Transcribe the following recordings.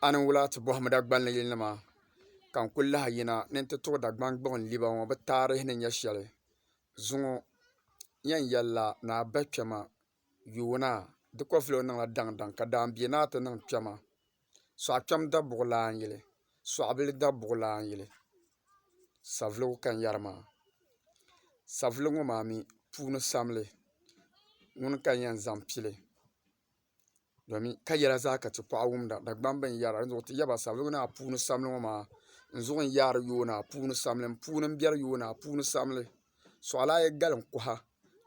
Anin wula ti bɔhimi Dagbanli yili-nima ka n kuli lahi yina ni n ti tuɣi Dagban gbuɣin liba ŋɔ bɛ taarihi ni nyɛ shɛli zuŋɔ yɛn yɛlila ni a ba kpɛma yoona di kɔvili o niŋla daŋdaŋ ka daanbia naa ti niŋ kpɛma sɔɣikpɛm dabuɣulaan yili sɔɣibili dabuɣulaan yili Savelugu ka n yɛri maa Savelugu ŋɔ maa mi Puuni Samli ŋuni ka n yɛn zaŋ pili domin ka yɛla zaa ka ti paɣa wumda Dagban bin yɛra dinzuɣu ti yaba Savelugu naa Puuni Samli ŋɔ maa n zuɣu n yaari yoona Puuni Samli n puuni n biɛri yoona Puuni Samli sɔɣilaa ye galin kuha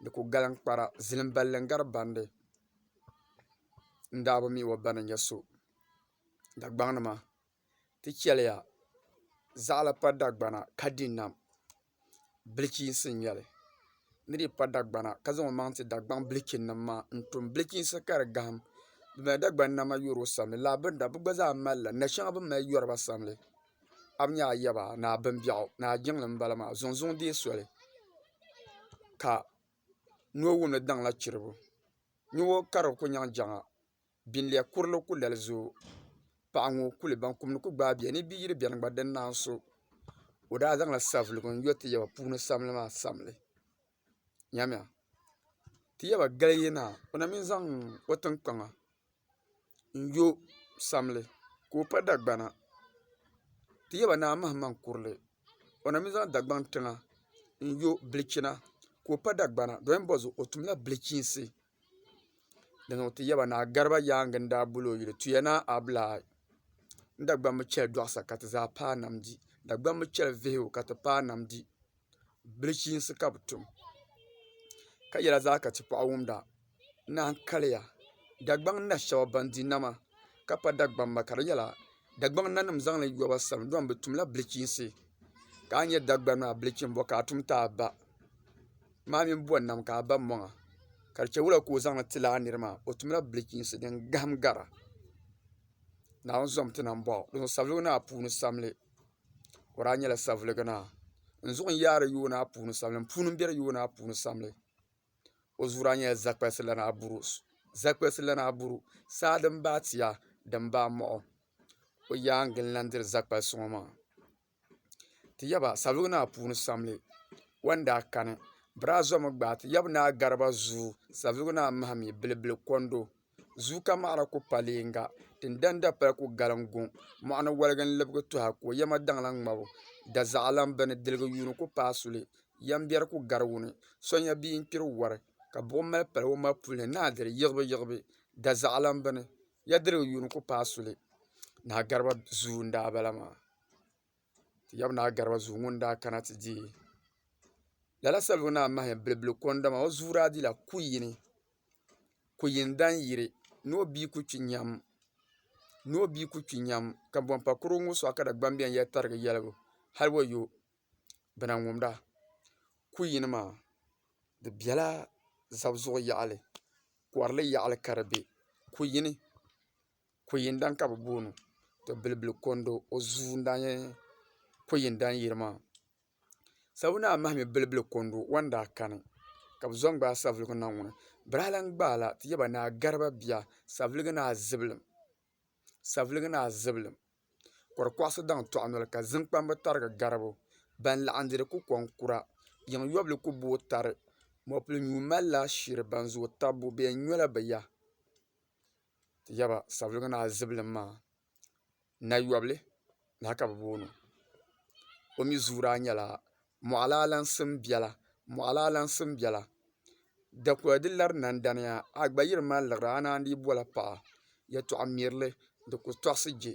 ni ko galin kpara zilimballi n gari bandi n daa bi mi o ba ni nyɛ so Dagbaŋnima ti chɛliya zaɣili pa Dagbana ka di nam bilichiinsi n nyɛli ni di pa Dagbana ka zaŋ o maŋ ti Dagbaŋ bilichinima maa n tum bilichiinsi ka di gahim bɛ mali Dagbannama yɔri o samli lala binda bɛ gba zaa malila na shɛŋa bɛ mali yɔri ba samli a bi nya a yaba ni a bimbɛɣu ni a jiŋli m-bala maa zuŋzuŋ deei soli ka noo wum ni daŋla chiribu nyuwo karili ku nyaŋ jaŋa binlɛa kurili ku lali zoo paɣa ŋɔ kuli bankum ni ku gbaai bia ni bia yiri bɛni gba din naan so o daa zaŋla Savelugu n yɔ ti yaba Puuni Samli maa samli nyamya ti yaba gali yinaa o na mi zaŋ o tiŋkpaŋa n yɔ samli ka o pa Dagbana ti yaba ni a mahimaŋ kurili o na mi zaŋ Dagbaŋ tiŋa n yɔ bilichina ka o pa Dagbana domin bo zuɣu o tumla bilichiinsi dinzuɣu ti yaba ni a Garba Yaanga n daa boli o yili tuya ni a Abdulai n Dagbaŋ mi chɛli dɔɣisa ka ti zaa paai nam di Dagbaŋ mi chɛli vihigu ka ti paai nam di bilichiinsi ka bɛ tum ka yɛla zaa ka ti paɣa wumda naan kaliya Dagbaŋ na shɛba ban di nama ka pa Dagbamba ka di nyɛla Dagbaŋ nanim zaŋli yɔ ba sami dɔn bɛ tumla bilichiinsi ka a nya Dagbaŋ maa bilichinbɔ ka a tum ti a ba maa min bɔri nam ka a ba mɔŋa ka di chɛ wula ka o zaŋli ti lala niri maa o tumla bilichiinsi din gahim gara Naawuni zɔm ti na m-bɔɣu dinzuɣu Savelugu naa Puuni Samli o daa nyɛla Savelugu naa n zuɣu n yaari yoona Puuni Samli n puuni n-bɛri yoona Puuni Samli o zuu daa nyɛla zakpalisi lana a buru saa din baa tiya din baa mɔɣu o yaangi n-lan diri zakpalisi ŋɔ maa ti yaba Savelugu naa Puuni Samli wan daa kani bɛ daa zɔmi gbaa ti yaba naa Garba zuu Savelugu naa mahimi bilibili kondo zuu ka maɣara ku pa leemga tin danda pali ku galim guŋ mɔɣuni waligi n-libigi tɔha ka o yɛma daŋla ŋmabu dazaɣilam bini diligu yuuni ku paai suli yɛmbiɛri ku gari wuni so nya bia n-kpiri wari ka buɣum mali pali o ma puli ni naa diri yiɣibu dazaɣilam bini ya dirigu yuuni ku paai suli naa Garba zuu n-daa bala maa ti yaba naa Garba zuu ŋun daa kana ti deei lala Savelugu naa mahimi bilibili kondo maa o zuu daa dila kuyin dan yiri ni o bia ku kpi nyam ka bɔmpakurigu ŋɔ sɔɣu ka Dagbaŋ bɛn yɛli tarigi yɛligu hali wayo bɛ na ŋumda kuyin maa di bɛla zabzuɣu yaɣili kɔrili yaɣili ka di be kuyin dan ka bɛ booni to bilibili kondo o zuu n-daa nyɛ kuyin dan yiri maa Savelugu naa mahimi bilibili kondo wan daa kani ka bɛ zɔn gbaai Savelugu na ŋuni bɛ daa lan gbaai la ti yaba naa Garba bia Savelugu naa zibilim kɔri kɔɣisi daŋ tɔɣu noli ka ziŋkpambi tarigi garibu ban laɣindiri ku kɔŋ-kura yiŋ yɔbili ku booi tari mɔpili nyuu malila shiri ban zooi tabbu bɛ yɛn nyɔla bɛ ya ti yaba Savelugu naa zibilim maa nayɔbili lala ka bɛ booni o mi zuu daa nyɛla mɔɣilaa simbiɛla dakɔya di lari nandaniya a gba yiri maa liɣiri a naan dii bɔla paɣa yɛltɔɣa mɛrili di ku tɔɣisi je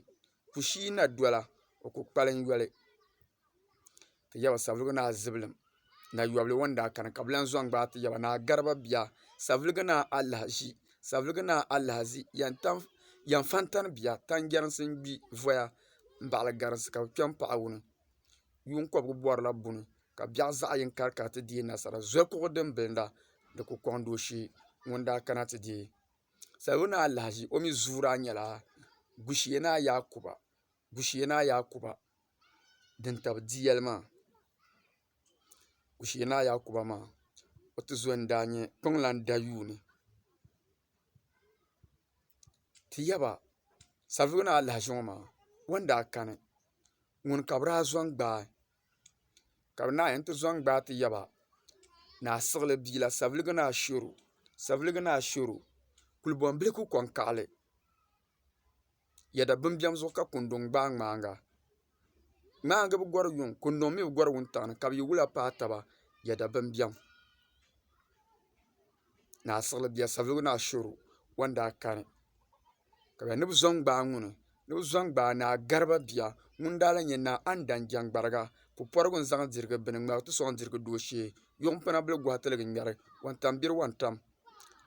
kushii na dola o ku kpalim yɔli ti yaba Savelugu naa zibilim nayɔbili wan daa kani ka bɛ lan zɔn gbaai ti yaba naa Garba bia Savelugu naa alahazi yɛn fantani bia tanjɛrinsi n-gbi voya m-baɣili garinsi ka bɛ kpe m-paɣi wuni yuunkɔbigu bɔrila buni ka biɛɣu zaɣ'yin karikari ti deei nasara zokuɣu din bilinda di ku kɔŋdi o shee ŋun daa kana ti deei Savelugu naa alahazi o mi zuu daa nyɛla gushee naa Yakuba din tabi diyɛli maa gushee naa Yakuba maa o tizo n-daa nyɛ kpiŋlan dayuuni ti yaba Savelugu naa lahi zuŋɔ maa wanda kani ŋun ka bi daa zɔŋ gbaa ka bi naa yɛn ti zɔŋ gbaa ti yaba naa siɣili bia la Savelugu naa shɛro kulibɔn bihi ku kɔŋ kaɣali yɛda bimbiɛm zuɣu ka kunduŋ gbaa ŋmaanga bi gɔri yuŋ kunduŋ mi bi gɔri wuntaŋ ni ka bi yi wula paai taba yɛda bimbiɛm naa siɣili bia Savelugu naa shɛro wanda kani ka ni bi zɔŋ gbaa ŋuni ni bi zɔŋ gbaa naa gariba bia ŋun daa la nyɛ naa andan jɛŋgbariga pupɔrigu n zaŋ dirigi bini ŋmɛri ti sɔŋ dirigi doo shee yuŋ pina bili gɔhi tiligi ŋmɛri wantam biri wantam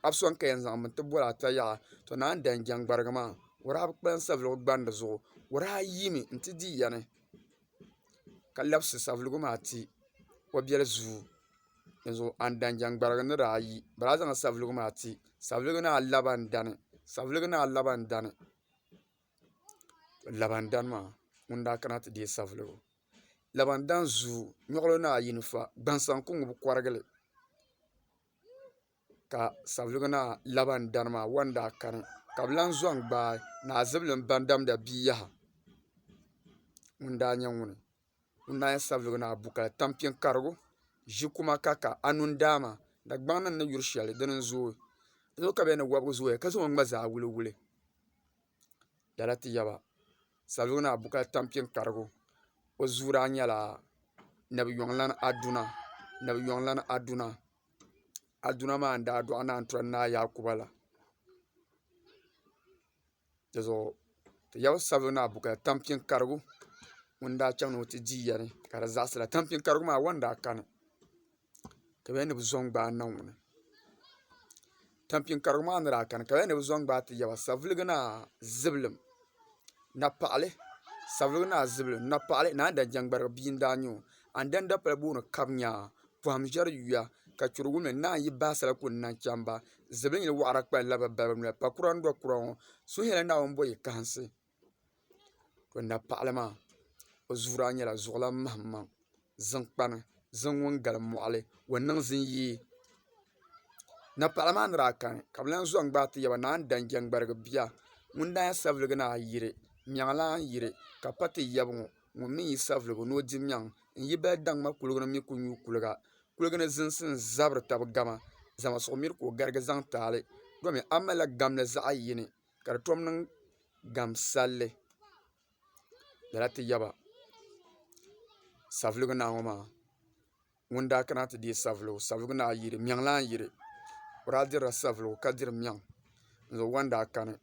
abi sɔŋ ka yɛn zaŋ bini ti bɔli ata yaɣa to na andan jɛŋgbariga maa o daa bi kpalim Savelugu gbandi zuɣu o daa yimi n ti di yɛni ka labisi Savelugu maa ti o biɛli zuu ni zuɣu andan jɛŋgbariga ni daa yi bi daa zaŋ Savelugu maa ti Savelugu naa laba n dani maa ŋun daa kana ti deei Savelugu laba n dani zuu nyɔɣilo naa yini fa gbansi n ku ŋubi kɔrigili ka Savelugu naa laba n dani maa wanda kani ka bi lan zɔŋ gbaa naa zibilim ban damda bia yaha ŋun daa nyɛ ŋuni ŋun daa nyɛ Savelugu naa bukali tampiŋ karigu ʒi kuma ka anun daama Dagbaŋ ni yuri shɛli dini n zooi di zuɣu ka bi yɛn ni wɔbigu zooya ka zaŋ o ŋma zaa wuli lala ti yaba Savelugu naa bukali tampiŋ karigu o zuu daa nyɛla nabiyɔŋlani aduna maa n daa dɔɣi naan tɔri naa Yakuba la di zuɣu ti yaba Savelugu naa bukali tampiŋ karigu ŋun daa chaŋ ni o ti di yɛni ka di zaɣasila tampiŋ karigu maa wanda kani ka bi yɛn ni bi zɔŋ gbaa niŋ ŋuni tampiŋ karigu maa ni daa kani ka bi yɛn ni bi zɔŋ gbaa ti yaba Savelugu naa zibilim Savelugu naa zibilim napaɣali na andan jɛŋgbariga bia n daa nyɛ o andan dapali booni kabi nyaa pɔhim ʒɛri yuya ka churi wulimi naan yi baasala ku nan chamba zibilim yili waɣara kpali la bi balibu noli pakura n do kura ŋɔ suhu yɛla naawuni bo yi kahinsi to napaɣali maa o zuu daa nyɛla zuɣulan mahimmaŋ ziŋkpani ziŋ ŋun gali mɔɣali o niŋ zin yee napaɣali maa ni daa kani ka bi lan zɔŋ gbaa ti yaba na andan jɛŋgbariga bia ŋun daa nyɛ Savelugu naa yiri miɛŋlaan yiri ka pa ti yabi ŋɔ ŋun mi yi Savelugu ni o di miɛŋ n yi bali daŋma kuliga ni mi ku nyuu kuliga kuligi ni zinsi n zabiri tabi gama zama suɣu miri ka o garigi zaŋ taali domi a malila gamli zaɣ yini ka di tom niŋ gamsalli lala ti yaba Savelugu naa ŋɔ maa ŋun daa kana ti deei Savelugu naa yiri miɛŋlaan yiri o daa dirila Savelugu ka diri miɛŋ n zuɣu wanda kani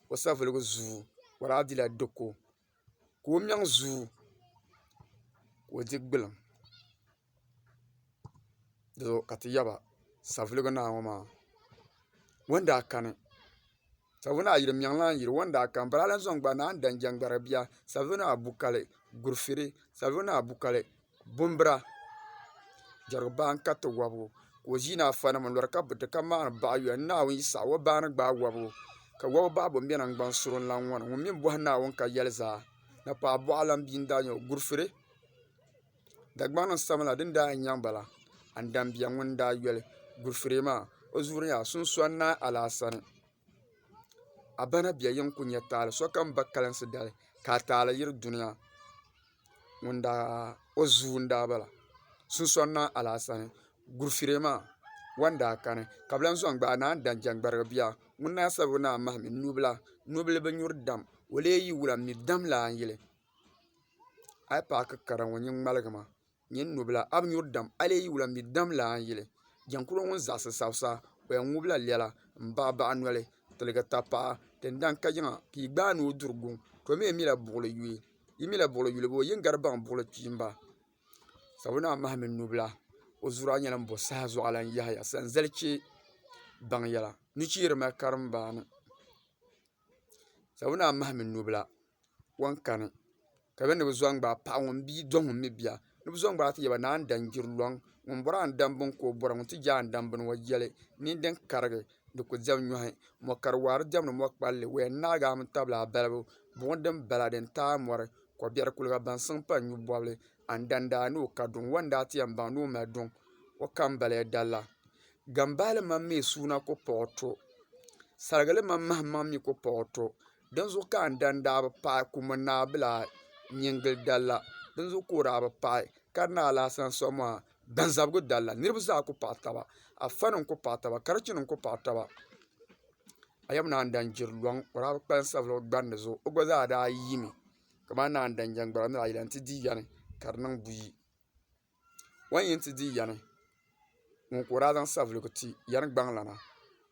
o Savelugu zuu o daa dila diko ka o miɛŋ zuu ka o di gbilim di zuɣu ka ti yaba Savelugu naa ŋɔ maa wanda kani Savelugu naa yiri miɛŋlaan yiri wanda kani bi daa lan zɔŋ gbaa na andan jɛŋgbariga bia Savelugu naa bukali gurifiri Savelugu naa bukali bumbira jɛrigu baa n ka ti wɔbigu ka o ʒii ni afa nima n lɔri ka buti ka maani baɣayɔya ni Naawuni yi saɣi o baa ni gbaai wɔbigu ka wɔbi baɣi bo mɛ nangbani suri n lan ŋɔni ŋun mi bɔhi Naawuni ka yɛli zaa na paɣa bɔɣalan bia n daa nyɛ o gurifiri Dagbaŋ ni samla din daa yɛn nyaŋ bala andan bia ŋun daa yɔli gurifiri maa o zuuri nyɛla sunsɔni naa alaasani a bana bia yin ku nyɛ taali sokam ba kalinsi dali ka a taali yiri duniya ŋun daa o zuu n daa bala sunsɔni naa alaasani gurifiri maa wanda kani ka bi lan zɔŋ gbaa na andan jɛŋgbariga bia ŋun naa Savelugu naa mahami nubila bi nyuri dam o lee yi wula mi dam laan yili a yi paaki kara ŋɔ nyin ŋmaligima nyin nubila a bi nyuri dam a lee yi wula mi dam laan yili jɛnkuro ŋun zaɣasi sabisa o yɛn ŋubila lɛla n baɣa noli tiligi tapaɣa tin dan ka yiŋa ka yi gbaa ni o duri guŋ to mi mila buɣuli yuli yi mila buɣuli yuli bo yin gari baŋ buɣuli kpiimba Savelugu naa mahami nubila o zuu daa nyɛla n bo saha zuɣulan yahaya sanzali che baŋ yɛla nucheeri mali karimbaani Savelugu naa mahami nubila wan kani ka bi ni bi zɔŋ gbaa paɣa ŋun bia do ŋun mi bia ni bi zɔŋ gbaa ti yaba na andan jiri lɔŋ ŋun bɔra andan bini ka o bɔra ŋun ti je andan bini ŋɔ yɛli ni din karigi di ku diɛm nyɔhi mo kari waari diɛmni mo kpalli o yɛn naagi tabili a balibu buɣum din bala din taai mɔri ko biɛri kuliga ban siŋ pa nyu bɔbili andan daa ni o ka duŋ wan daa ti yɛn baŋ ni o mali duŋ o kam baliya dalla gambaali mam mi suuna ku paɣi o to sarigili mam mahim mam mi ku paɣi o to din zuɣu ka n dandaa bi paai kuma naa bila nyingili dalla din zuɣu koora bi paai ka naa laasan so maa gbanzabigu dalla niraba zaa ku paɣi taba afa nim ku paɣi taba karichi nim ku paɣi taba a yɛm naan dan jiri lɔŋ o daa bi kpalim Savelugu gbandi zuɣu o gba zaa daa yimi kamani naan dan jangbara ni a yɛli ti di yɛni ka di niŋ buyi wan yin ti di yɛni ŋun ka o daa zaŋ Savelugu ti yɛni gbaŋ lana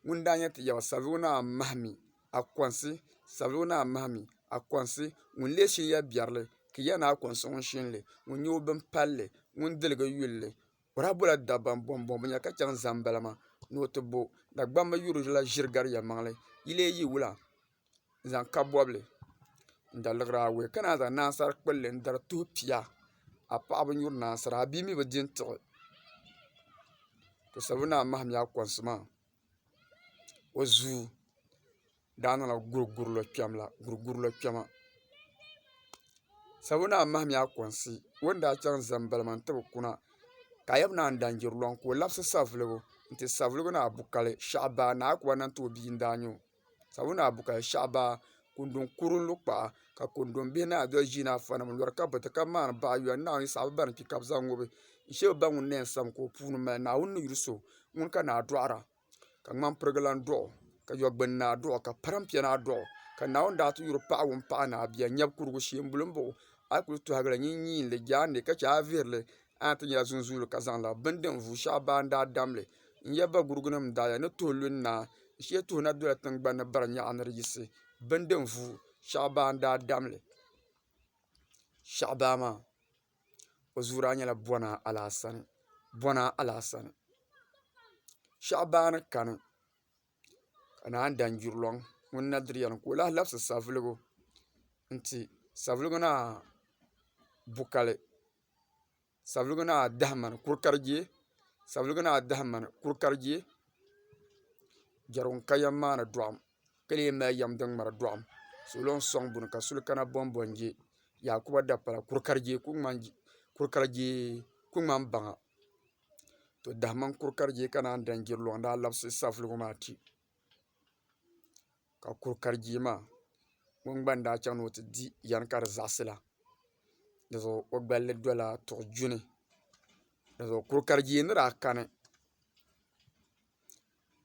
ŋun daa nyɛ ti yaba Savelugu naa mahami a konsi Savelugu naa mahami a konsi ŋun lee shini ya biɛrili ka yɛna a konsi ŋun shinli ŋun nyɛ o bin palli ŋun diligi yulli o daa bola dabba n bɔnbɔŋ bi nyɛ ka chɛŋ zambalima ni o ti bo Dagbamba yurila ʒiri gari yɛlimaŋli yili yi wula n zaŋ ka bɔbili n da ligira awee ka naan zaŋ naansari kpulli n dari tuhi pia a paɣaba nyuri naansara a bii mi bi din tiɣi to Savelugu naa mahami a konsi maa o zuu daa niŋla gurigurilo kpɛma Savelugu naa mahami a konsi o ni daa chɛŋ zambalima n tibi kuna ka a yɛm naan dan jiri lɔŋ ka o labisi Savelugu n ti Savelugu naa bukali Shaɣabaa naa kuba nan ti o bia n daa nyɛ o Savelugu naa bukali Shaɣabaa kundun kurili kpaɣa ka kundun bihi naa doli ʒii afa nim lɔri ka biti ka maani baɣayɔa naawuni saɣabi bani kpi ka bi zaŋ ŋobi n shee bi ba ŋun neen sam ka o puuni mali naawuni ni yuri so ŋun ka naa dɔɣira ka ŋmani pirigi lan dɔɣu ka yɔgbuni naa dɔɣu ka parampiɛ naa dɔɣu ka naawuni daa ti yuri paɣa wun paɣa naa bia nyɛbi kurugu shee n buli n buɣu a yi kuli tɔhagila nyiinyiinli jaandi ka chɛ a virili a ti nyɛla zunzuuli ka zaŋla bindi n vu Shaɣabaa n daa damli n yɛ Bagurugu nim daaya ni tuhi lunna n shee tuhi na dola tingbanni bari nyaɣa ni di yisi bindi n vu Shaɣabaa n daa damli Shaɣabaa maa o zuu daa nyɛla bɔnaa alaasani Shaɣabaa ni kani ka naan dan yuri lɔŋ ŋun na diri yɛlim ka o lahi labisi Savelugu n ti Savelugu naa bukali Savelugu naa dahimani kurikarjee jɛri ŋun ka yɛm maani dɔɣim ka lee mali yɛm din ŋmari dɔɣim salo n sɔŋ buni ka suli kana bɔnbɔn je Yakuba Dapala kurikarjee ku ŋmani baŋa to dahimani kurikarjee ka naan dan jiri lɔŋ daa labisi Savelugu maa ti ka kurikarjee maa ŋun gba n daa chaŋ ni o ti di yɛni ka di zaɣisi la di zuɣu o gballi dola tuɣu juni di zuɣu kurikarjee ni daa kani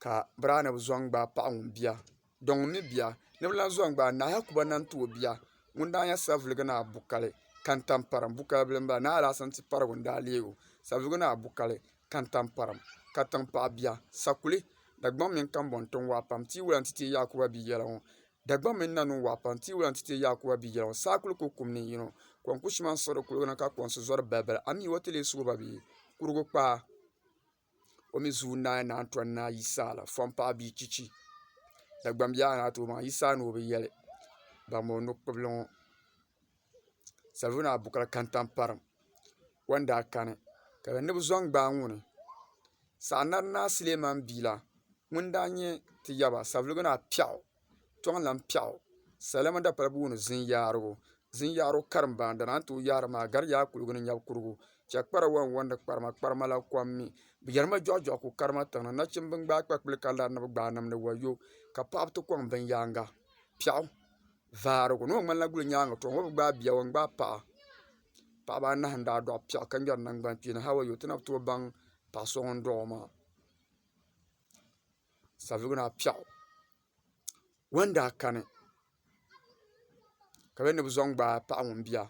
ka bi daa ni bi zɔŋ gbaai paɣa ŋun bia dɔŋ mi bia ni bi lan zɔŋ gbaai naa Yakuba nan ti o bia ŋun daa nyɛ Savelugu naa bukali kantamparam bukali bila n bala naa alaasan ti parigu n daa leegu Savelugu naa bukali kantamparam ka tiŋ paɣa bia sakuli Dagbong mini kambɔŋ tiŋ waa pam ti yi wula n ti teei Yakuba bia yɛla ŋɔ Dagbong mini nanuu waa pam ti yi wula n ti teei Yakuba bia yɛla ŋɔ saa kuli ku kum ni yino kom ku shima n siɣi di kuligu ni ka konsi zɔri balibali ami o ti lee suhi ba bee kurugu kpaa o mi zuu naai naan tɔni naa yi saala fɔm paɣa bia chichi Dagbamb yaa naa ti o maŋ yi saa ni o bi yɛli ban o nukpubili ŋɔ Savelugu naa bukali kantamparam wan daa kani ka ni bi zɔŋ gbaa ŋuni saɣanari naa Suleeman bia la ŋun daa nyɛ ti yaba Savelugu naa piɛɣu tɔŋ lan piɛɣu Salima Dapala bi wuni zinyaarigu karimbaanda na ti o yaari maa gari yaa kuligu ni nyɛbi kurugu chɛ kpara wan wandi kparima la kom mi bi yɛrima jɔɣujɔɣu ku karima tiŋ ni nachimbi n gbaai kpakpuli ka lari ni bi gbaa nimdi wayo ka paɣaba ti kɔŋ bin yaanga piɛɣu vaarigu ni o ŋmanila guli nyaangi tɔŋ o bi gbaai bia o n gbaai paɣaba anahi n daa dɔɣi piɛɣu ka ŋmɛri nangbani kpeeni hawayo ti na bi tooi baŋ paɣa so ŋun dɔɣi o maa Savelugu naa piɛɣu wan daa kani ka bi ni bi zɔŋ gbaai paɣa ŋun bia